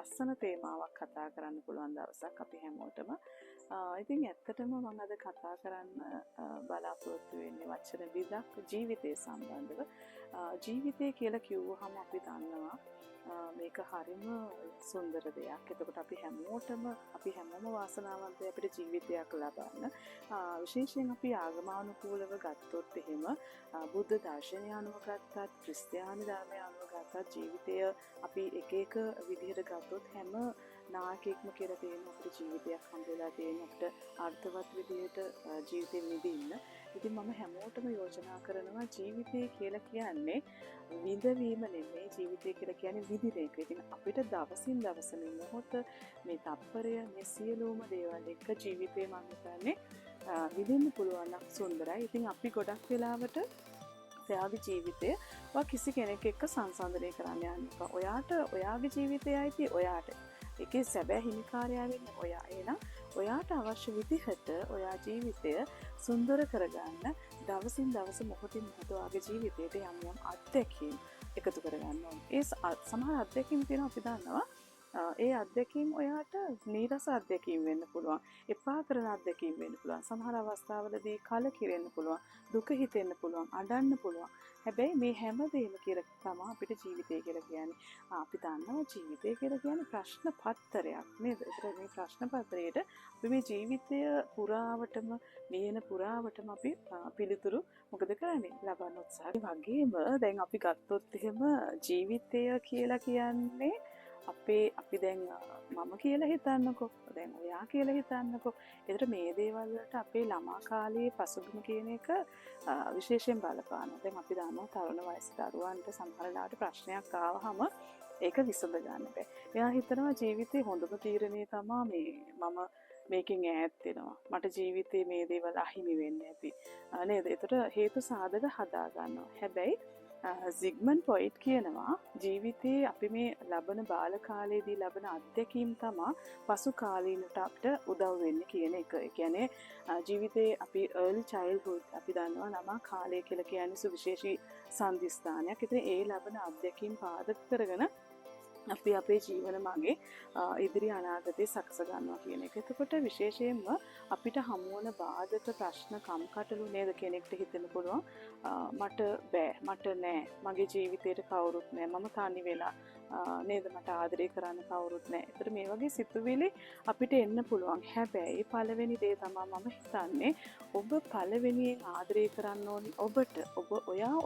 ලස්සන තේමාවක් කතා කරන්න පුළුවන් දවසක් අපි හැමෝටම. ඉතින් ඇත්තටම මම අද කතා කරන්න බලාපොරොත්තු වෙන්නේ වචන විදක් ජීවිතය සම්බන්ධව. ජීවිතය කියලා කිව්වහම අපි දන්නවා මේක හරිම සුන්දර දෙයක්. එතකොට අපි හැමෝම වාසනාවන්තයි අපිට ජීවිතයක් ලබන්න. විශේෂයෙන් අපි ආගමානුකූලව ගත්තොත් එහෙම බුද්ධ දර්ශනය අනුව ගත්තත්, ක්‍රිස්තියානි ධර්මය අනුව ගත්තත් ජීවිතය අපි එක විදිහට ගත්තොත් හැම නායකයෙක්ම කියලා තියෙන අපිට ජීවිතයක් හම්බෙලා තියෙන අපිට අර්ථවත් විදිහට ජීවිතේ විඳින්න. ඉතින් මම හැමෝටම යෝජනා කරනවා ජීවිතය කියලා කියන්නේ විඳවීම නෙමෙයි, ජීවිතය කියලා කියන්නේ විඳින එක. ඉතින් අපිට දවසින් දවස මේ මොහොත, මේ තප්පරය, මේ සියලුම දේවල් එක්ක ජීවිතේ මම හිතන්නේ විඳින්න පුළුවන් නම් සුන්දරයි. ඉතින් අපි ගොඩක් වෙලාවට ඔයාගේ ජීවිතය කිසි කෙනෙක් එක්ක සංසන්දනය කරන්න යන්න එපා. ඔයාගේ ජීවිතය අයිති ඔයාට. ඒකේ සැබෑ හිමිකාරයා වෙන්නේ ඔයා. එහෙනම් ඔයාට අවශ්‍ය විදිහට ඔයා ජීවිතය සුන්දර කරගන්න දවසින් දවස මොහොතින් මොහොත ඔයාගේ ජීවිතයට යම් අත්දැකීම් එකතු කරගන්න ඕනේ. ඒ සමහර අත්දැකීම් තියෙනවා අපි දන්නවා. ඒ අත්දැකීම් ඔයාට නීරස අත්දැකීම් වෙන්න පුළුවන්. එපා කරන අත්දැකීම් වෙන්න පුළුවන්. සමහර අවස්ථාවලදී කලකිරෙන්න පුළුවන්. දුක හිතෙන්න පුළුවන්. අඬන්න පුළුවන්. හැබැයි මේ හැමදේම කියලා තමයි අපිට ජීවිතය කියලා කියන්නේ. අපි දන්නවා ජීවිතය කියලා කියන්නේ ප්‍රශ්න පත්‍රයක් නේද? ඒතර මේ ප්‍රශ්න පත්‍රයේට අපි මේ ජීවිතය පුරාවටම අපි පිළිතුරු මොකද කරන්නේ? ලබන්න උත්සාහ. ඒ වගේම දැන් අපි ගත්තොත් එහෙම ජීවිතය කියලා කියන්නේ අපි දැන් මම කියලා හිතන්නකෝ, දැන් ඔයා කියලා හිතන්නකෝ. ඒතර මේ දේවල් වලට අපේ ළමා කාලයේ පසුබිම කියන එක විශේෂයෙන් බලපානවා. දැන් අපි දන්නවා තරුණ වයසේ දරුවන්ට සමහර ලාට ප්‍රශ්නයක් ආවහම ඒක විසඳ ගන්න බෑ. එයා හිතනවා ජීවිතේ හොඳම තීරණය තමයි මම මේකෙන් ඈත් වෙනවා. මට ජීවිතේ මේ දේවල් අහිමි වෙන්නේ නැති. නේද? ඒතර හේතු සාධක හදා ගන්නවා. හැබැයි සිග්මන්ඩ් ෆ්‍රොයිඩ් කියනවා ජීවිතේ අපි මේ ලබන බාල කාලයේදී ලබන අත්දැකීම් තමයි පසු කාලීනට අපිට උදව් වෙන්නේ කියන එක. ඒ කියන්නේ ජීවිතේ අපි early childhood අපි දන්නවා ළමා කාලය කියලා කියන්නේ සුවිශේෂී සන්ධිස්ථානයක්. ඉතින් ඒ ලබන අත්දැකීම් පාදක කරගෙන අපි අපේ ජීවන මාගේ ඉදිරි අනාගතේ සකස ගන්නවා කියන එක. එතකොට විශේෂයෙන්ම අපිට හමු වන බාධක ප්‍රශ්න කම්කටොළු නේද කෙනෙක්ට හිතෙන්න පුළුවන් මට බෑ, මට නෑ, මගේ ජීවිතේට කවුරුත් නෑ, මම තනි වෙලා නේද, මට ආදරය කරන්න කවුරුත් නෑ. ඒතර මේ වගේ සිතුවිලි අපිට එන්න පුළුවන්. හැබැයි පළවෙනි දේ තමයි මම හිතන්නේ ඔබ පළවෙනියෙන් ආදරය කරන්න ඕනි ඔබට.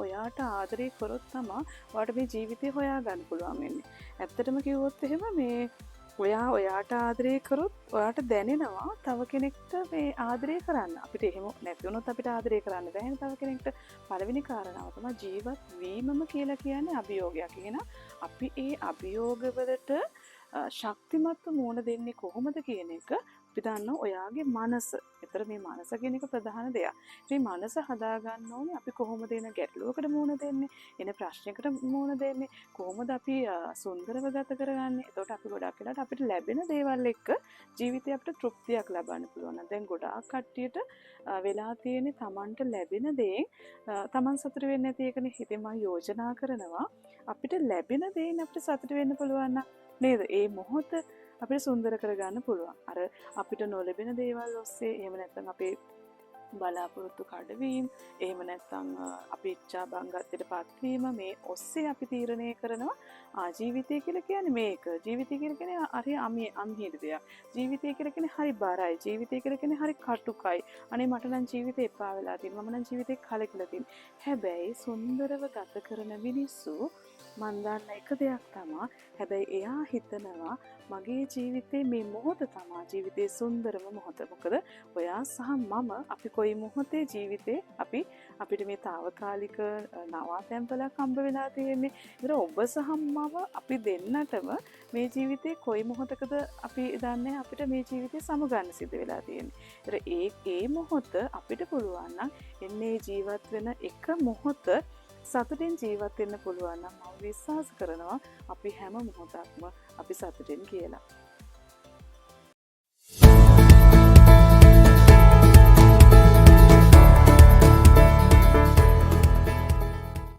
ඔයාට ආදරය කරොත් තමයි ඔයාට මේ ජීවිතේ හොයාගන්න පුළුවන් වෙන්නේ. ඇත්තටම කිව්වොත් එහෙම මේ ඔයාට ආදරය කරොත් ඔයාට දැනෙනවා තව කෙනෙක්ට මේ ආදරය කරන්න. අපිට එහෙම නැති වුණොත් අපිට ආදරය කරන්න බැහැ තව කෙනෙක්ට. පළවෙනි කාරණාව තමයි ජීවත් වීමම කියලා කියන්නේ අභියෝගයක්. එහෙනම් අපි ඒ අභියෝගවලට ශක්තිමත්ව මුහුණ දෙන්නේ කොහොමද කියන එක අපි දන්නවා ඔයාගේ මනස. ඒතර මේ මනස කියන එක ප්‍රධාන දෙයක්. මේ මනස හදාගන්න ඕනේ අපි කොහොමද එන ගැටලුවකට මුහුණ දෙන්නේ, එන ප්‍රශ්නයකට මුහුණ දෙන්නේ, කොහොමද අපි සුන්දරව ගත කරගන්නේ. එතකොට අපි ගොඩක් වෙලාවට අපිට ලැබෙන දේවල් එක්ක ජීවිතේ අපිට තෘප්තියක් ලබන්න පුළුවන්. දැන් ගොඩාක් කට්ටියට වෙලා තියෙන්නේ Tamanට ලැබෙන දේ Taman සතුට වෙන්නේ නැති එකනේ. හිතේ මම යෝජනා කරනවා අපිට ලැබෙන දේෙන් අපිට සතුට වෙන්න පුළුවන් නේද? ඒ මොහොත අපිට සුන්දර කරගන්න පුළුවන්. අර අපිට නොලැබෙන දේවල් ඔස්සේ එහෙම නැත්නම් අපේ බලාපොරොත්තු කඩවීම, එහෙම නැත්නම් අපි ඉච්ඡා බංගත්වයට පත්වීම, මේ ඔස්සේ අපි තීරණය කරනවා ජීවිතය කියලා කියන්නේ මේක. ජීවිතය කියලා කියන්නේ හරි අම්හිර දෙයක්. ජීවිතය කියලා කියන්නේ හරි බරයි. ජීවිතය කියලා කියන්නේ හරි කටුකයි. අනේ මට නම් ජීවිතේ එපා වෙලා තියෙනවා. මම නම් ජීවිතේ කලකිරලා තියෙනවා. හැබැයි සුන්දරව ගත කරන මිනිස්සු මන් දන්න එක දෙයක් තමයි. හැබැයි එයා හිතනවා මගේ ජීවිතේ මේ මොහොත තමයි ජීවිතේ සුන්දරම මොහොත. මොකද ඔයා සහ මම අපි කොයි මොහොතේ ජීවිතේ අපිට මේ తాවකාලික නවාතැන්පලක් හම්බ වෙලා තියෙන්නේ. ඒතර ඔබ සහ මම අපි දෙන්නටම මේ ජීවිතේ කොයි මොහොතකද අපි දන්නේ අපිට මේ ජීවිතේ සමගන්න සිද්ධ වෙලා තියෙන්නේ. ඒතර ඒ මොහොත අපිට පුළුවන් නම් එන්නේ ජීවත් වෙන එක මොහොත සතුටින් ජීවත් වෙන්න පුළුවන් නම් මම විශ්වාස කරනවා අපි හැම මොහොතක්ම අපි සතුටින් කියලා.